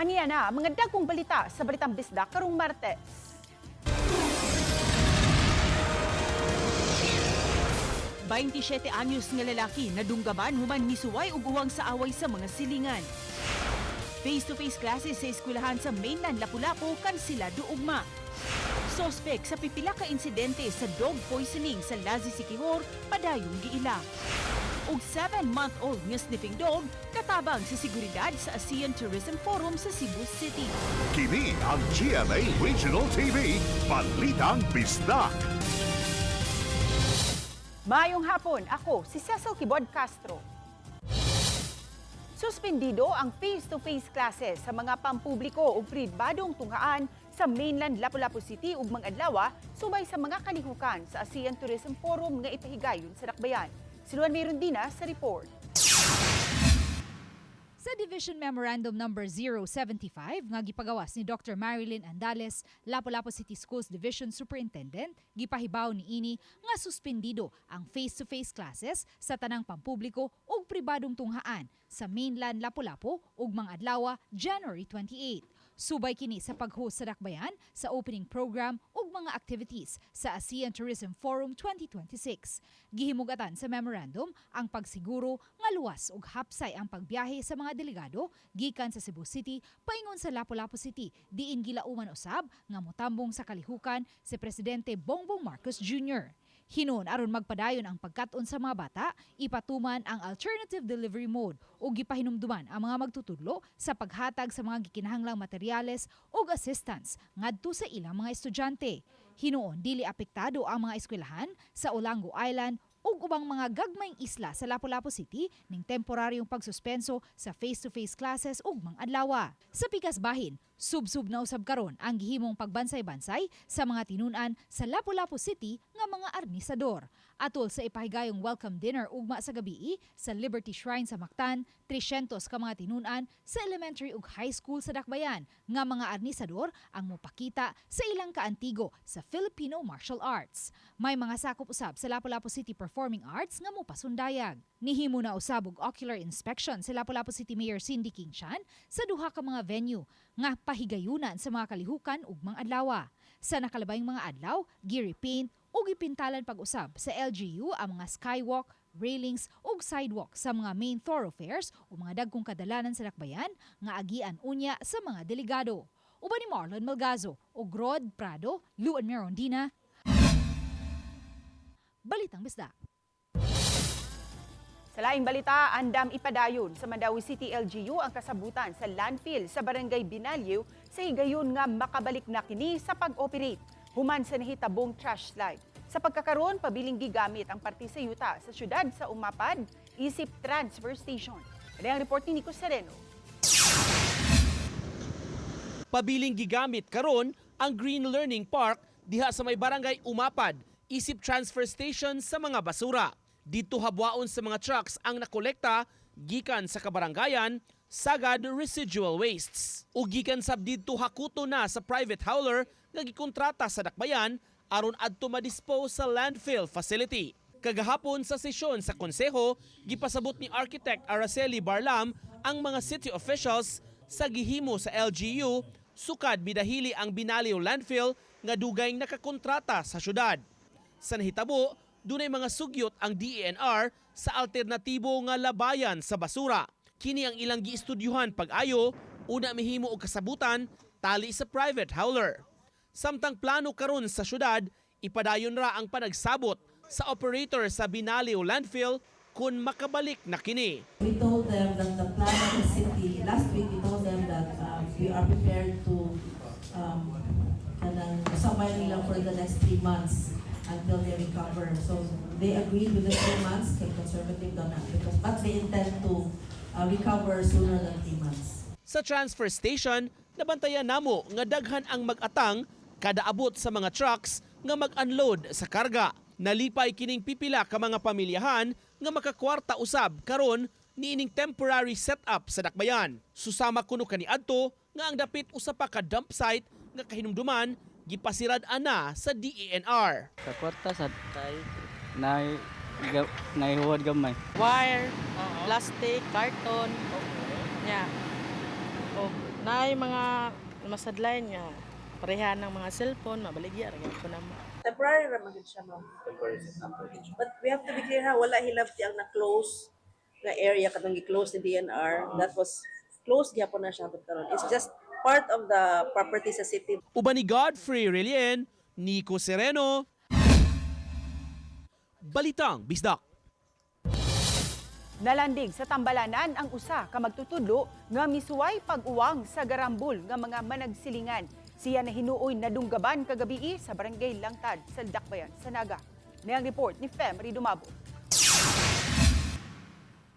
Aniya na, mga dagkong balita sa Balitang Bisdak karong Martes. ₱27 anyos nga lalaki nadunggaban human misuway ug uwang sa away sa mga silingan. Face-to-face classes sa eskwelahan sa mainland Lapu-Lapu kansilado ugma. Sospek sa pipila ka insidente sa dog poisoning sa Lazi Siquijor padayong giila. Ug 7-month-old nga sniffing dog katabang sa seguridad sa ASEAN Tourism Forum sa Cebu City. Kini ang GMA Regional TV, Balitang Bisdak. Mayong hapon, ako si Cecil Kibod Castro. Suspendido ang face-to-face classes sa mga pampubliko o pribadong tunghaan sa mainland Lapu-Lapu City ug mga adlaw subay sa mga kalihukan sa ASEAN Tourism Forum nga ipahigayon sa Dakbayan. Siluan Mayrondina sa report. Sa Division Memorandum Number 075 nga gipagawas ni Dr. Marilyn Andales, Lapu-Lapu City Schools Division Superintendent, gipahibaw ni ini nga suspendido ang face-to-face classes sa tanang pampubliko ug pribadong tunghaan sa mainland Lapu-Lapu ug mga adlaw January 28. Subay kini sa pag-host sa Dakbayan sa opening program ug mga activities sa ASEAN Tourism Forum 2026. Gihimugatan sa memorandum ang pagsiguro nga luwas ug hapsay ang pagbiyahe sa mga delegado gikan sa Cebu City paingon sa Lapu-Lapu City diin gilauman usab nga motambong sa kalihukan si Presidente Bongbong Marcos Jr. Hinon aron magpadayon ang pagkat-on sa mga bata, ipatuman ang alternative delivery mode o gipahinumduman ang mga magtutudlo sa paghatag sa mga gikinahanglang materyales o assistance ngadto sa ilang mga estudyante. Hinoon dili apektado ang mga eskwelahan sa Olango Island ug ubang mga gagmayng isla sa Lapu-Lapu City ning temporaryong pagsuspenso sa face-to-face classes ug mga adlaw. Sa pikas bahin, sub-sub na usab karon ang gihimong pagbansay-bansay sa mga tinunan sa Lapu-Lapu City nga mga arnisador. Atol sa ipahigayong welcome dinner ugma sa gabii sa Liberty Shrine sa Mactan, 300 ka mga tinunan sa elementary ug high school sa Dakbayan nga mga arnisador ang mopakita sa ilang kaantigo sa Filipino martial arts. May mga sakop usab sa Lapu-Lapu City Performing Arts nga mopasundayag. Nihimo na usab og ocular inspection sa Lapu-Lapu City Mayor Cindy King-Chan sa duha ka mga venue nga pahigayunan sa mga kalihukan ug mga adlaw. Sa nakalabayng mga adlaw, gi-repaint ug ipintalan pag-usab sa LGU ang mga skywalk, railings ug sidewalk sa mga main thoroughfares o mga dagkong kadalanan sa Dakbayan nga agian unya sa mga delegado. Uban ni Marlon Malgazo ug Rod Prado, Luan Merondina. Balitang Bisdak. Sa laing balita, andam ipadayon sa Mandawi City LGU ang kasabutan sa landfill sa Barangay Binalyo sa higayon nga makabalik na kini sa pag-operate human sa nahitabong trash slide. Sa pagkakaroon, pabiling gigamit ang parte sa yuta sa syudad sa Umapad, isip transfer station. Ano ang report ni Nico Sereno? Pabiling gigamit karon ang Green Learning Park diha sa may barangay Umapad, isip transfer station sa mga basura. Dito habwaon sa mga trucks ang nakolekta gikan sa kabarangayan sagad residual wastes. Ug gikan sab didto hakuto na sa private hauler nga gikontrata sa Dakbayan aron adto ma-dispose sa landfill facility. Kagahapon sa sesyon sa konseho, gipasabot ni Architect Araceli Barlam ang mga city officials sa gihimo sa LGU sukad bidahili ang Binalyo landfill nga dugay nakakontrata sa syudad. Sa nahitabo, dunay mga sugyot ang DENR sa alternatibo nga labayan sa basura. Kini ang ilang giistudyuhan pag-ayo, una mihimo og kasabutan tali sa private hauler. Samtang plano karon sa syudad, ipadayon ra ang panagsabot sa operator sa Binalyo landfill kung makabalik na kini. We told them that the plan of the city, last week we told them that we are prepared to sabay nila for the next 3 months until they recover. So they agreed with the 3 months, kay conservative daw na, but they intend to recover sooner than 3 months. Sa transfer station, nabantayan namo nga daghan ang mag-atang kada abot sa mga trucks nga mag-unload sa karga. Nalipay kining pipila ka mga pamilyahan nga makakwarta usab karon niining temporary setup sa Dakbayan. Susama kuno kaniadto nga ang dapit usa pa ka dump site nga kahinumduman gipasirad ana sa DENR. Sa kwarta sa tayo naihuwad gamay. Wire, plastic, carton. Yeah. O Na yung mga masadlain nga pareha ng mga cellphone, mabaligya ra gyud ko na. Temporary ra magid siya, ma'am. But we have to be clear ha, wala hilabti ang na-close nga area katong gi-close ni DNR. That was closed gyapon na siya but karon. It's just part of the property sa city. Uban ni Godfrey Relien, Nico Sereno, Balitang Bisdak. Nalandig sa Tambalanan ang usa ka magtutudlo nga misuway pag-uwang sa garambol nga mga managsilingan. Siya na hinuoy na dunggaban kagabi sa Barangay Langtad sa Dakbayan sa Naga. Niyang report ni Fem Ridumabo.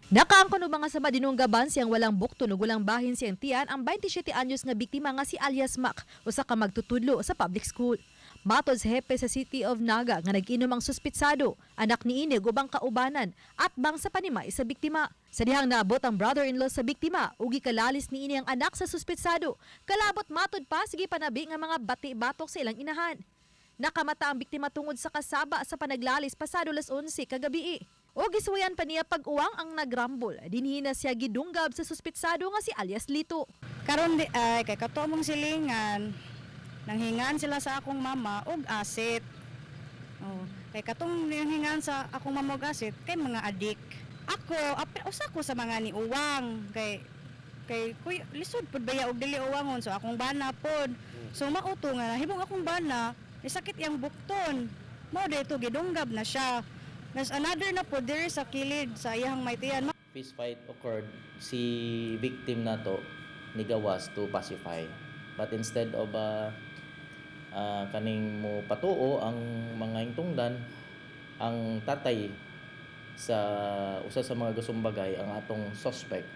Nakaangkon og mga sama dinunggaban siyang walang bukton ug walang bahin siyang tiyan ang 27 anyos nga biktima nga si Alias Mac, usa ka magtutudlo sa public school. Matod sa hepe sa City of Naga nga nag-inom ang suspitsado, anak ni ini ubang kaubanan at bang sa panimay sa biktima. Sa dihang naabot ang brother-in-law sa biktima ug gikalalis ni ini ang anak sa suspitsado. Kalabot matod pa sige panabi nga mga bati-batok sa ilang inahan. Nakamata ang biktima tungod sa kasaba sa panaglalis pasado las 11 kagabi. O gisuwayan pa niya pag-uwang ang nagrambol. Dinhi na siya gidunggab sa suspitsado nga si Alias Lito. Karon di ay kay katomong silingan nanghingan sila sa akong mama og asit. Oh, kay katong nanghingan sa akong mama og asit kay mga adik. Ako usa ko sa mga ni uwang kay kuy lisod pud baya og dili uwangon so akong bana pod. So mauto nga himong akong bana nisakit iyang bukton. Mo dito gidunggab na siya. There's another na po there sa kilid sa iyang maitian. Fist fight occurred, si victim na to nigawas to pacify. But instead of kaning mo patuo ang mga ingtungdan, ang tatay sa usa sa mga gusumbagay ang atong suspect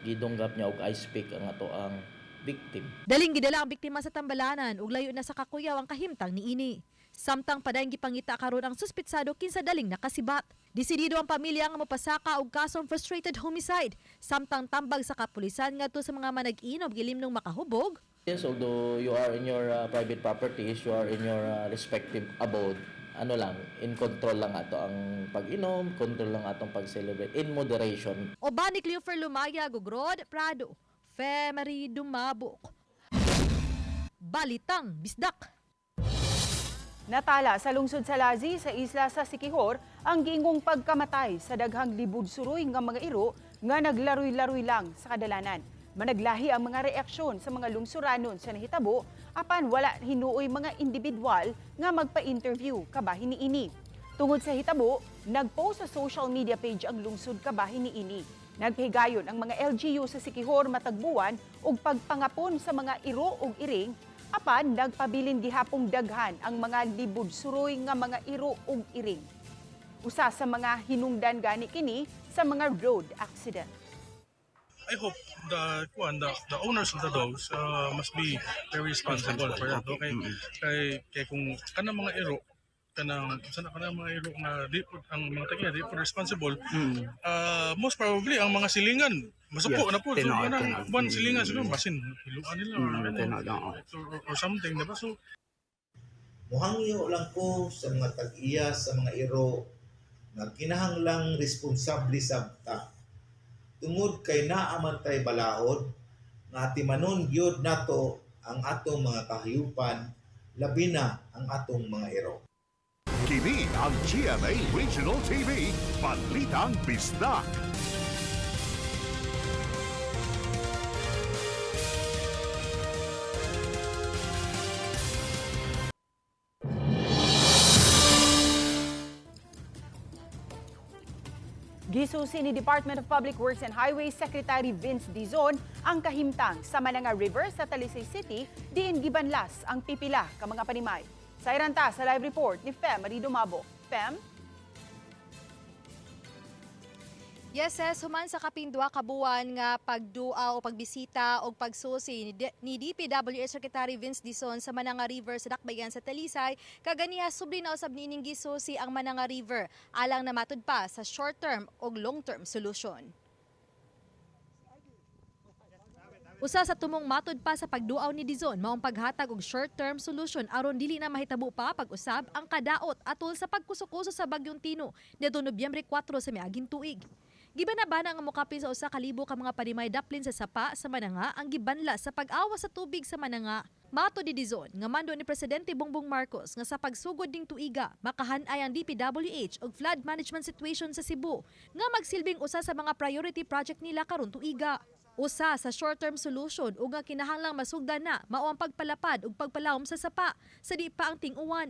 gidunggap niya og ice pick ang ato ang victim. Daling gidala ang biktima sa Tambalanan ug layo na sa kakuyaw ang kahimtang niini. Samtang padayong gipangita karon ang suspitsado kinsa daling nakasibat. Desidido ang pamilya nga mopasaka og kasong frustrated homicide. Samtang tambag sa kapulisan ngadto sa mga manag-inom gilimnong makahubog. Yes, although you are in your private properties, you are in your respective abode, ano lang, in control lang ato ang pag-inom, control lang atong pag-celebrate, in moderation. Oban ni Cleofer Lumaya, Gugrod, Prado, Femery Dumabok. Balitang Bisdak. Natala sa lungsod sa Lazi sa isla sa Siquijor ang giingong pagkamatay sa daghang libud-suroy nga mga iro nga naglaroy-laroy lang sa kadalanan. Managlahi ang mga reaksyon sa mga lungsuranon sa nahitabo apan wala hinuoy mga individual nga magpa-interview kabahin niini. Tungod sa hitabo, nagpost sa social media page ang lungsod kabahin niini. Nagpahigayon ang mga LGU sa Siquijor matagbuan og pagpangapon sa mga iro ug iring. Apan, nagpabilin gihapong daghan ang mga libud-suroy nga mga iro ug iring. Usa sa mga hinungdan gani kini sa mga road accident. I hope the owners of the dogs must be very responsible for that. Okay? Kay kung kanang mga iro kanang mga iro nga di ang mga tagiya di po responsible, most probably ang mga silingan masuko na po. So, buwan silingan siguro, basin, hiluan nila or something, diba? So, muhangyo lang ko sa mga tag-iya, sa mga iro, na kinahanglang responsable sabta. Tungod kay naamantay balahod, nga timanon gyud nato ang atong mga kahayupan, labi na ang atong mga iro. Kini ang GMA Regional TV, Balitang Bisdak. Gisusi ni Department of Public Works and Highways Secretary Vince Dizon ang kahimtang sa Mananga River sa Talisay City diin gibanlas ang pipila ka mga panimay. Sa iranta sa live report ni Fem Ridumabo. Fem? Yes, human sa kapindwa kabuan nga pagdua o pagbisita o pagsusi ni DPWH Secretary Vince Dizon sa Mananga River sa Dakbayan sa Talisay, kaganiya subli na usab nining gisusi ang Mananga River alang na matud pa sa short-term o long-term solution. Usa sa tumong matud pa sa pagduaw ni Dizon maong paghatag og short-term solution aron dili na mahitabo pa pag-usab ang kadaot atol sa pagkusukuso sa Bagyong Tino nitong Nobyembre 4 sa miaging tuig. Gibanabana nga mokapin sa usa ka libo ka mga panimay daplin sa sapa sa Mananga ang gibanla sa pag-awa sa tubig sa Mananga. Mato di Dizon nga mando ni Presidente Bongbong Marcos nga sa pagsugod ding tuiga makahan-ay ang DPWH og flood management situation sa Cebu nga magsilbing usa sa mga priority project nila karon tuiga. Usa sa short-term solution ug nga kinahanglang masugdan na mao ang pagpalapad ug pagpalawom sa sapa sa di pa ang ting-uwan.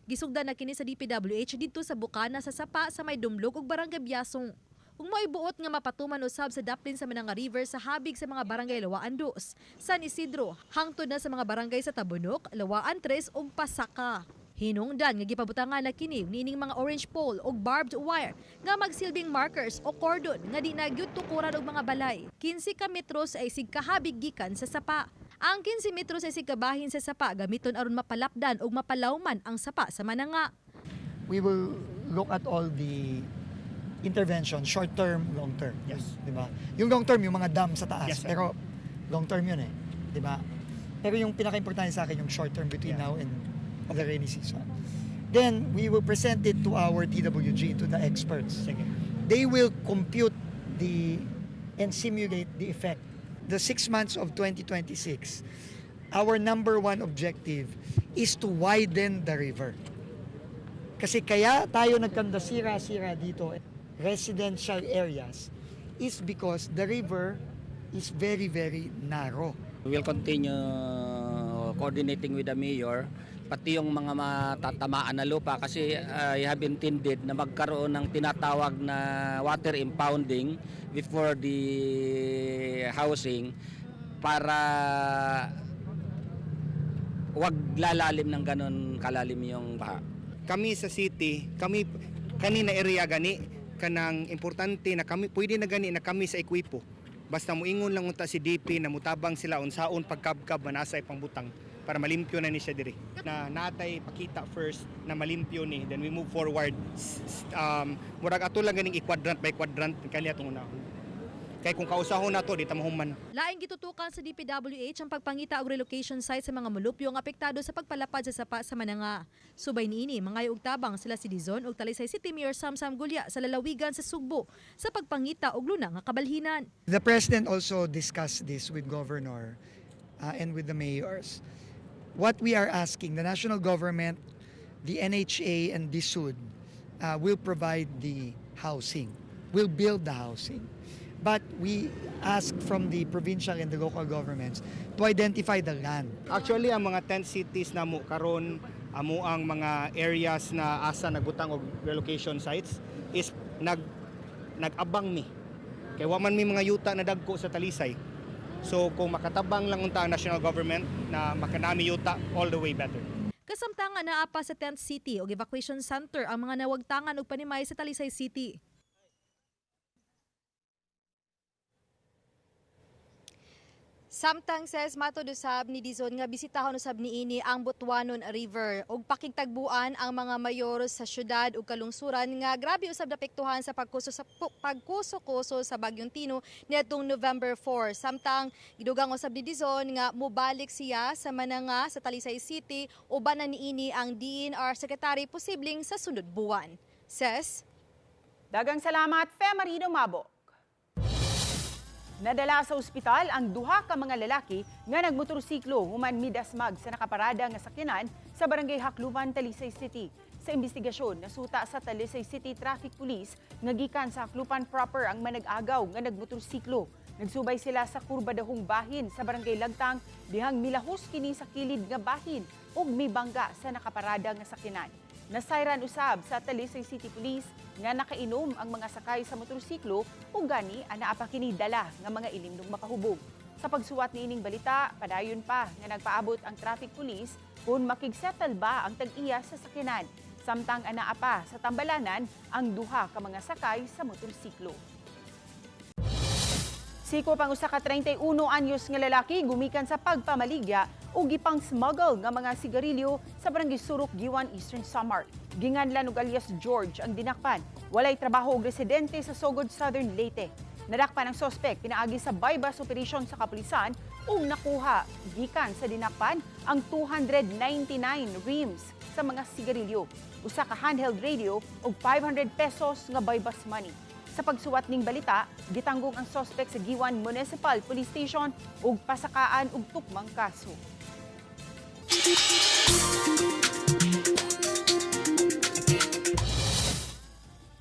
Gisugdan na kini sa DPWH didto sa bukana sa sapa sa may dumlog ug barangay Biasong. Kung maibuot nga mapatuman usab sa daplin sa Mananga River sa habig sa mga barangay Lawaan 2, San Isidro, hangtod na sa mga barangay sa Tabunok, Lawaan 3 ug Pasaka. Hinungdan nga gipabutangan na kini nining mga orange pole o barbed wire nga magsilbing markers o cordon nga di nagyud tukuran og mga balay. 15 ka metros ay sig kahabig gikan sa sapa. Ang 15 metros ay sig kabahin sa sapa gamiton aron mapalapdan og mapalawman ang sapa sa Mananga. We will look at all the intervention, short term, long term. Yes, 'di ba? Yung long term yung mga dam sa taas, pero long term 'yun 'di ba? Pero yung pinaka-importante sa akin yung short term between now and the rainy season. Then we will present it to our TWG, to the experts. They will compute and simulate the effect. The 6 months of 2026, our number one objective is to widen the river. Kasi kaya tayo nagkanda sira-sira dito, residential areas, is because the river is very, very narrow. We will continue coordinating with the mayor, pati yung mga matatamaan na lupa kasi I have intended na magkaroon ng tinatawag na water impounding before the housing para wag lalalim ng ganon kalalim yung baha. Kami sa city, kami kanina area gani kanang importante na kami pwede na gani na kami sa ekwipo. Basta muingon lang unta si DP na mutabang sila unsaon pagkabkab manasay pangbutang para malimpyo na ni siya diri. Na natay pakita first na malimpyo ni, then we move forward. Murag ato lang ganing i-quadrant by quadrant kaniya tong unahon. Kay kung kausahon nato di ta mahuman. Laing gitutukan sa DPWH ang pagpangita og relocation site sa mga mulupyo nga apektado sa pagpalapad sa sapa sa Mananga. Subay niini mga ug tabang sila si Dizon ug Talisay City Mayor Samsam Gulya sa lalawigan sa Sugbo sa pagpangita og luna nga kabalhinan. The President also discussed this with Governor and with the mayors. What we are asking, the national government, the NHA and DSUD will provide the housing, will build the housing. But we ask from the provincial and the local governments to identify the land. Actually, ang mga tent cities na mo karon amo ang mga areas na asa nagbutang og relocation sites is nag-abang mi. Kay wa man mi mga yuta na dagko sa Talisay. So kung makatabang lang unta ang national government na makanami yuta, all the way better. Kasamtangan naa pa sa tent city og evacuation center ang mga nawagtangan og panimay sa Talisay City. Samtang says matod usab ni Dizon nga bisitahon usab niini ang Butuanon River ug pakigtagbuan ang mga mayor sa syudad ug kalungsuran nga grabe usab napektuhan sa pagkuso-kuso sa Bagyong Tino niadtong November 4. Samtang gidugang usab ni Dizon nga mobalik siya sa Mananga sa Talisay City uban na niini ang DNR Secretary posibleng sa sunod buwan. Says, dagang salamat, Fe Marino Mabok. Nadala sa ospital ang duha ka mga lalaki nga nagmotorsiklo human midasmag sa nakaparada nga sakyanan sa barangay Hakluban, Talisay City. Sa investigasyon, nasuta sa Talisay City Traffic Police nga gikan sa Hakluban proper ang manag-agaw nga nagmotorsiklo. Nagsubay sila sa kurbadahong bahin sa barangay Lagtang dihang milahos kini sa kilid nga bahin ug mibangga sa nakaparada nga sakyanan. Nasayran usab sa Talisay City Police nga nakainom ang mga sakay sa motorsiklo ug gani ana pa kini dala nga mga ilimnong makahubog. Sa pagsuwat niining balita, padayon pa nga nagpaabot ang traffic police kung makigsettle ba ang tag-iya sa sakyanan. Samtang ana pa sa tambalanan ang duha ka mga sakay sa motorsiklo. Siko pang usa ka 31 anyos nga lalaki gumikan sa pagpamaligya o gipang smuggle nga mga sigarilyo sa barangay Surok, Giwan, Eastern Samar. Ginganlan og alias George ang dinakpan. Walay trabaho og residente sa Sogod, Southern Leyte. Nadakpan ang sospek pinaagi sa bypass operation sa kapulisan ug nakuha gikan sa dinakpan ang 299 rims sa mga sigarilyo, usa ka handheld radio ug 500 pesos nga bypass money. Sa pagsuwat ning balita, gitanggong ang suspect sa Giwan Municipal Police Station ug pasakaan og tukmang kaso.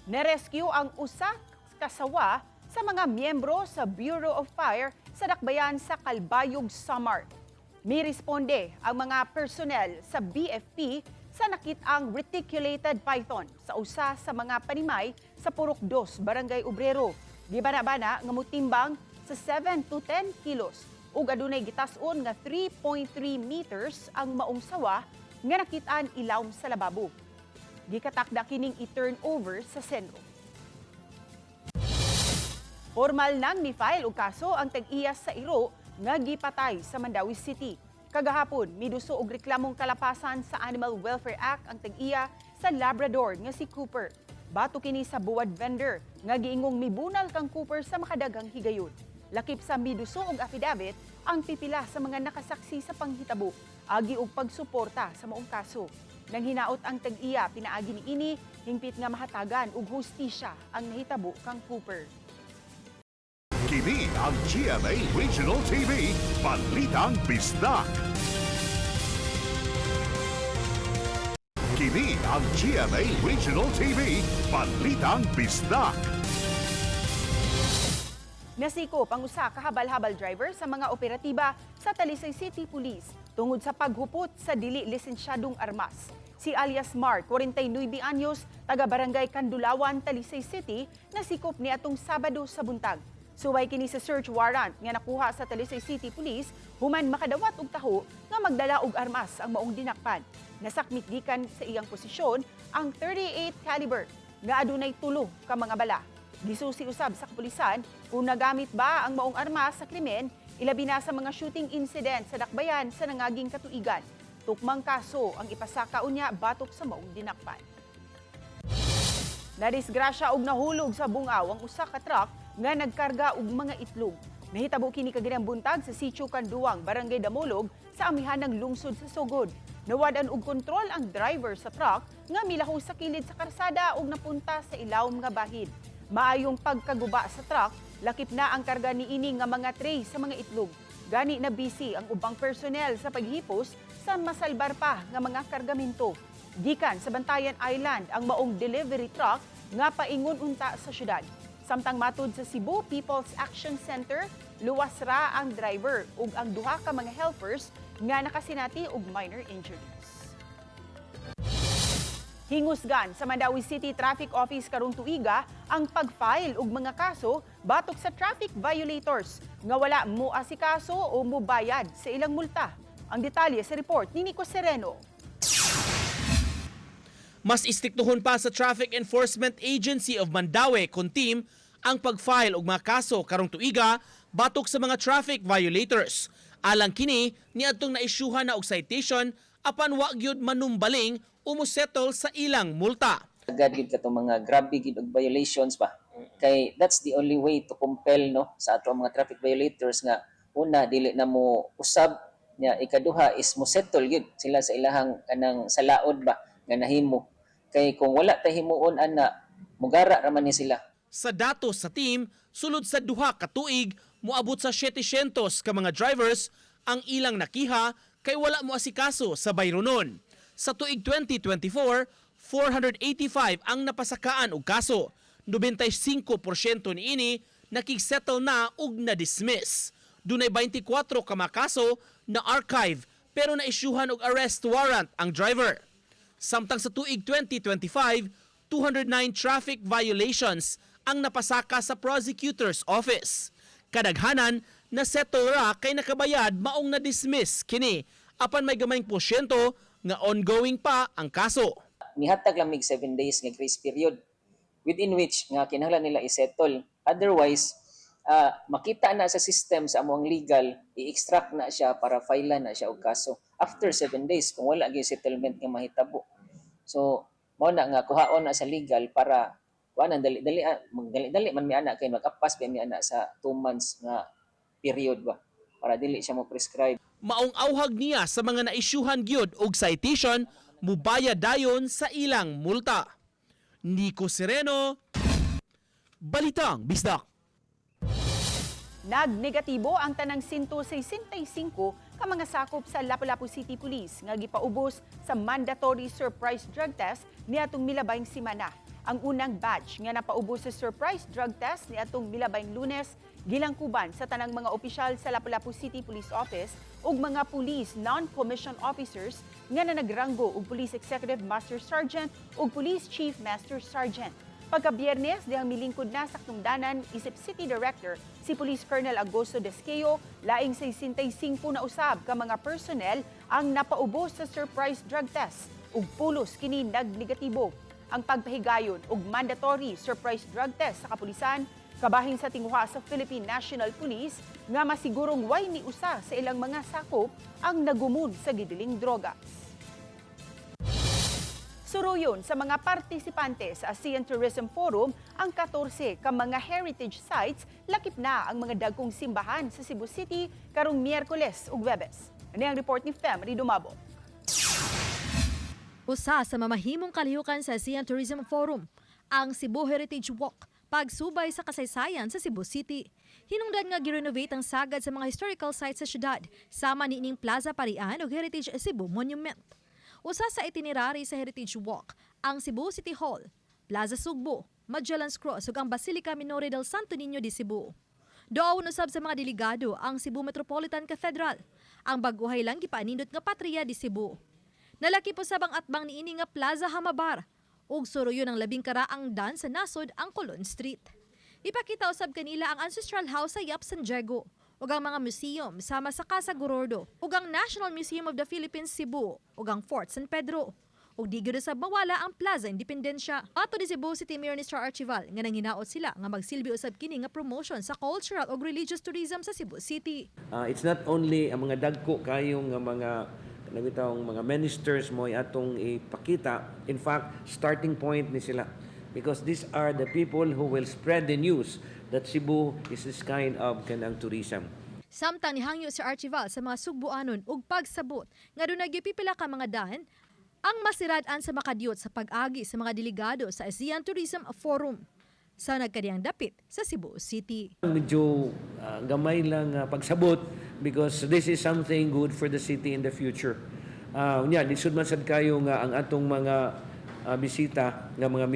Nerescue ang usa ka sawa sa mga miyembro sa Bureau of Fire sa dakbayan sa Calbayog, Samar. May responde ang mga personnel sa BFP sa nakit-ang reticulated python sa usa sa mga panimay sa Purok 2, Barangay Obrero. Gibana-bana nga motimbang sa 7 to 10 kilos ug adunay gitas-on nga 3.3 meters ang maong sawa nga nakit-an ilawom sa lababo. Gikatakda kining i-turn over sa sentro. Formal nang ni-file og kaso ang tag-iyas sa Iro nga gipatay sa Mandawi City. Kagahapon, miduso og reklamong kalapasan sa Animal Welfare Act ang tag-iya sa Labrador nga si Cooper. Bato kini sa buwad vendor nga giingong mibunal kang Cooper sa makadagang higayon. Lakip sa miduso og affidavit ang pipila sa mga nakasaksi sa panghitabo agi og pagsuporta sa maong kaso. Nang hinaot ang tag-iya pinaagi niini hingpit nga mahatagan og hustisya ang nahitabo kang Cooper. Kini ang GMA Regional TV, Balitang Bisdak. Kini ang GMA Regional TV, Balitang Bisdak. Nasikop ang usa ka habal-habal driver sa mga operatiba sa Talisay City Police tungod sa paghupot sa dili lisensyadong armas. Si alias Mark, 49 anyos, taga Barangay Kandulawan, Talisay City, nasikop niadtong Sabado sa buntag. Suway kini sa search warrant nga nakuha sa Talisay City Police human makadawat og taho nga magdala og armas ang maong dinakpan. Nasakmit gikan sa iyang posisyon ang 38 caliber nga adunay 3 ka mga bala. Gisusi usab sa kapulisan kung nagamit ba ang maong armas sa krimen, ilabi na sa mga shooting incident sa dakbayan sa nangaging katuigan. Tukmang kaso ang ipasaka unya batok sa maong dinakpan. Nadisgrasya og nahulog sa bungaw ang usa ka truck nga nagkarga og mga itlog. Nahitabo kini kaginang buntag sa Sitio Kanduang, Barangay Damulog sa amihanang lungsod sa Sogod. Nawadan og kontrol ang driver sa truck nga milaho sa kilid sa karsada ug napunta sa ilawom nga bahid. Maayong pagkaguba sa truck, lakip na ang karga niini nga mga tray sa mga itlog. Gani na busy ang ubang personnel sa paghipos sa masalbar pa nga mga kargamento. Gikan sa Bantayan Island ang maong delivery truck nga paingon unta sa syudad. Samtang matud sa Cebu People's Action Center, luwas ra ang driver ug ang duha ka mga helpers nga nakasinati og minor injuries. Hingusgan sa Mandawi City Traffic Office karong tuiga ang pag-file og mga kaso batok sa traffic violators nga wala moasikaso o mobayad sa ilang multa. Ang detalye sa report ni Nico Sereno. Mas istiktuhon pa sa Traffic Enforcement Agency of Mandawi Kuntim ang pag-file og mga kaso karong tuiga batok sa mga traffic violators. Alang kini niadtong naisyuhan na og citation apan wa gyud manumbaling o mosettle sa ilang multa. Agad gid katong mga grabe gid og violations ba. Kay that's the only way to compel no sa ato mga traffic violators nga una dili na mo usab nya ikaduha is mo settle gid sila sa ilahang kanang salaod ba nga nahimo. Kay kung wala ta himuon ana mugara ra man ni sila. Sa datos sa team, sulod sa duha ka tuig, moabot sa 700 ka mga drivers ang ilang nakiha kay wala mo asikaso sa bayronon. Sa tuig 2024, 485 ang napasakaan og kaso. 95% niini nakigsettle na ug na-dismiss. Dunay 24 ka mga kaso na archive pero naisyuhan og arrest warrant ang driver. Samtang sa tuig 2025, 209 traffic violations ang napasaka sa prosecutor's office. Kadaghanan na settle ra kay nakabayad maong na-dismiss kini apan may gamayng porsyento nga ongoing pa ang kaso. Mihatag lang mig 7 days nga grace period within which nga kinahanglan nila i-settle. Otherwise, makita na sa system sa among legal, i-extract na siya para file na siya og kaso after 7 days kung wala gyud settlement nga mahitabo. So, mao na nga kuhaon na sa legal para wanan dali man mi ana kay mag-apas pa mi ana sa 2 months nga period ba para dili siya mo prescribe. Maong awhag niya sa mga naisyuhan gyud og citation mubayad dayon sa ilang multa. Nico Sereno, Balitang Bisdak. Nagnegatibo ang tanang 165 ka mga sakop sa Lapu-Lapu City Police nga gipaubos sa mandatory surprise drug test niadtong milabayng semana. Ang unang batch nga napaubos sa surprise drug test niadtong milabayng Lunes gilangkuban sa tanang mga opisyal sa Lapu-Lapu City Police Office ug mga police non-commissioned officers nga nagranggo og Police Executive Master Sergeant ug Police Chief Master Sergeant. Pagka-Biyernes, dihang milingkod na sa tungdanan isip City Director si Police Colonel Agosto Desqueo, laing 65 na usab ka mga personnel ang napaubos sa surprise drug test ug pulos kini nagnegatibo. Ang pagpahigayon ug mandatory surprise drug test sa kapulisan kabahin sa tinguha sa Philippine National Police nga masigurong way ni usa sa ilang mga sakop ang nagumon sa gidiling drogas. Suruyon sa mga partisipante sa ASEAN Tourism Forum ang 14 ka mga heritage sites lakip na ang mga dagkong simbahan sa Cebu City karong Miyerkules ug Huwebes. Ani ang report ni Fem Dumabo. Usa sa mamahimong kalihukan sa ASEAN Tourism Forum, ang Cebu Heritage Walk, pagsubay sa kasaysayan sa Cebu City. Hinungdan nga girenovate ang sagad sa mga historical sites sa syudad, sama niining Plaza Parian ug Heritage Cebu Monument. Usa sa itinerary sa Heritage Walk, ang Cebu City Hall, Plaza Sugbo, Magellan's Cross ug ang Basilica Minore del Santo Niño de Cebu. Doon usab sa mga delegado ang Cebu Metropolitan Cathedral, ang baguhay lang gipaanindot nga Patria de Cebu. Nalakip usab ang atbang niini nga Plaza Hamabar ug suruyon ang labing karaang dan sa nasod ang Colon Street. Ipakita usab kanila ang ancestral house sa Yap San Diego ug ang mga museum sama sa Casa Gorordo ug ang National Museum of the Philippines Cebu ug ang Fort San Pedro. Ug di gyud usab mawala ang Plaza Independencia. Ato di Cebu City Mayor Mr. Archival nga nanginaot sila nga magsilbi usab kini nga promotion sa cultural ug religious tourism sa Cebu City. It's not only ang mga dagko kayong mga nabitawong mga ministers mo atong ipakita. In fact, starting point ni sila. Because these are the people who will spread the news that Cebu is this kind of kanang tourism. Samtang nihangyo si Archival sa mga Sugbuanon ug pagsabot nga doon nagipipila ka mga dahan ang masirad-an sa makadiyot sa pag-agi sa mga delegado sa ASEAN Tourism Forum sa nagkadiyang dapit sa Cebu City. Medyo gamay lang pagsabot because this is something good for the city in the future. Lisod man sad kayo nga ang atong mga bisita nga mga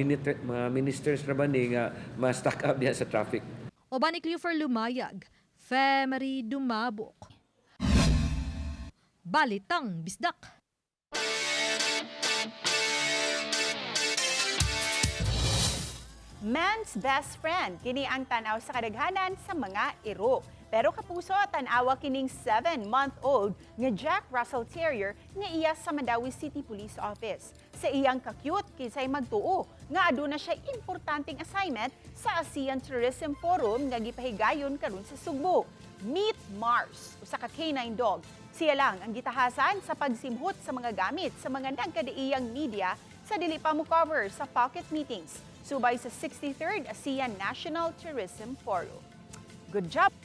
ministers ra ba ni nga ma-stack up diha sa traffic. Oban ni Clifford Lumayag, Femery Dumabok. Balitang Bisdak. Man's best friend kini ang tanaw sa kadaghanan sa mga iro. Pero kapuso tanawa kining 7-month-old nga Jack Russell Terrier nga iya sa Mandawi City Police Office. Sa iyang ka-cute kinsay magtuo nga aduna siya importanteng assignment sa ASEAN Tourism Forum nga gipahigayon karon sa Sugbo. Meet Mars, usa ka canine dog. Siya lang ang gitahasan sa pagsimhot sa mga gamit sa mga nagkadaiyang media sa dili pa mo cover sa pocket meetings subay sa 63rd ASEAN National Tourism Forum. Good job!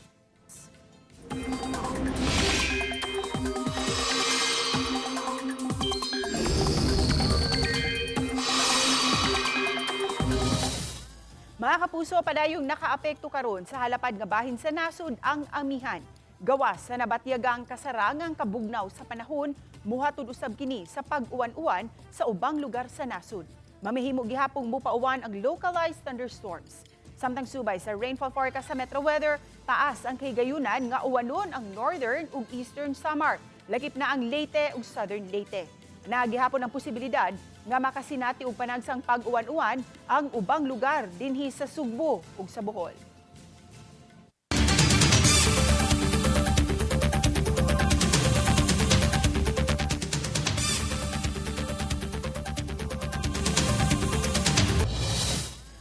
Mga kapuso, padayong nakaapekto karon sa halapad nga bahin sa nasod ang amihan. Gawas sa nabatyagang kasarangang kabugnaw sa panahon, muhatod usab kini sa pag-uwan-uwan sa ubang lugar sa nasod. Mamihimo gihapong mupauwan ang localized thunderstorms. Samtang subay sa rainfall forecast sa Metro Weather, taas ang kahigayunan nga uwanon ang northern ug eastern Samar. Lakip na ang Leyte ug southern Leyte. Nagihapon ang posibilidad nga makasinati og panagsang pag-uwan-uwan ang ubang lugar dinhi sa Sugbo ug sa Bohol.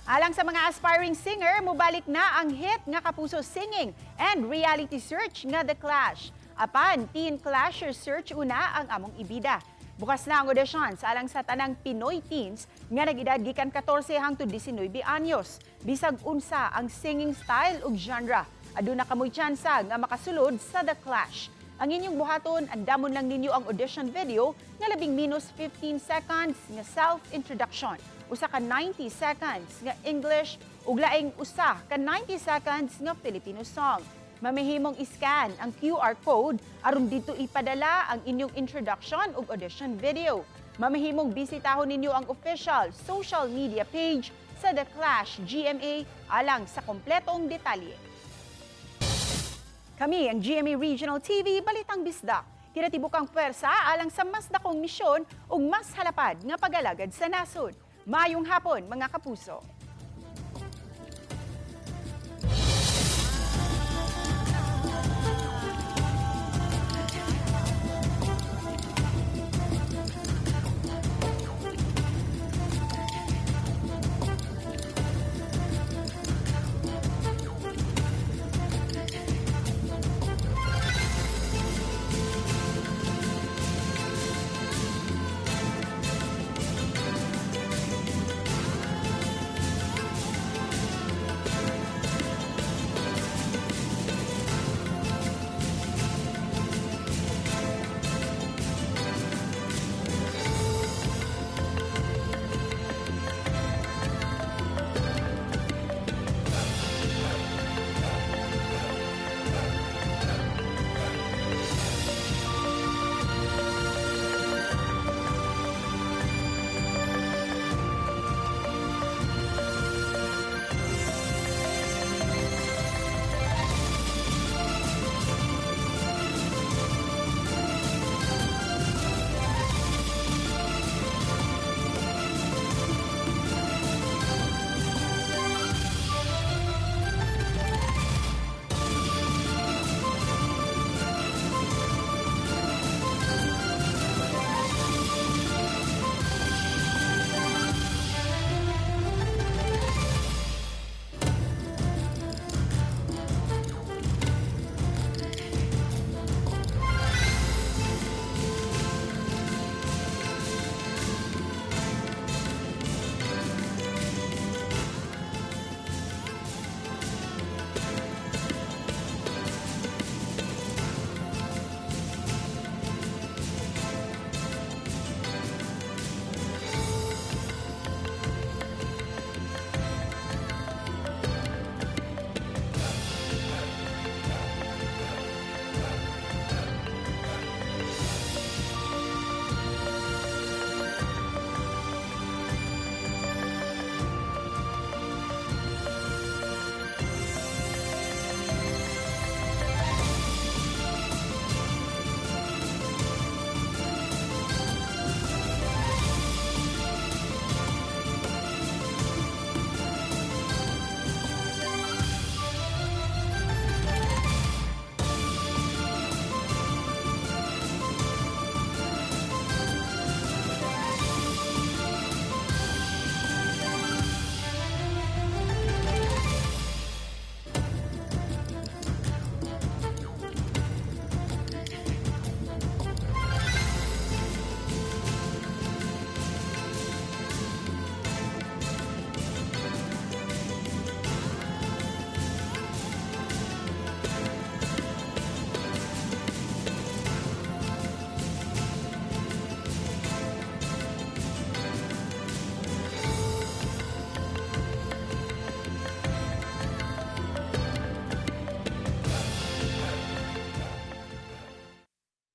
Alang sa mga aspiring singer, mubalik na ang hit nga Kapuso Singing and reality search nga The Clash. Apan, Teen Clasher search una ang among ibida. Bukas na ang audition sa alang sa tanang Pinoy teens nga nag-edad gikan 14 hangtod 19 anyos. Bisag unsa ang singing style ug genre. Aduna kamoy tsansa nga makasulod sa The Clash. Ang inyong buhaton, andamon lang ninyo ang audition video nga labing minus 15 seconds nga self-introduction. Usa ka 90 seconds nga English ug laing usa ka 90 seconds nga Filipino song. Mamihimong iscan ang QR code aron dito ipadala ang inyong introduction ug audition video. Mamihimong bisitahon ninyo ang official social media page sa The Clash GMA alang sa kompletong detalye. Kami ang GMA Regional TV Balitang Bisdak. Kinatibukang pwersa alang sa mas dakong misyon ug mas halapad nga pag-alagad sa nasod. Mayong hapon mga kapuso.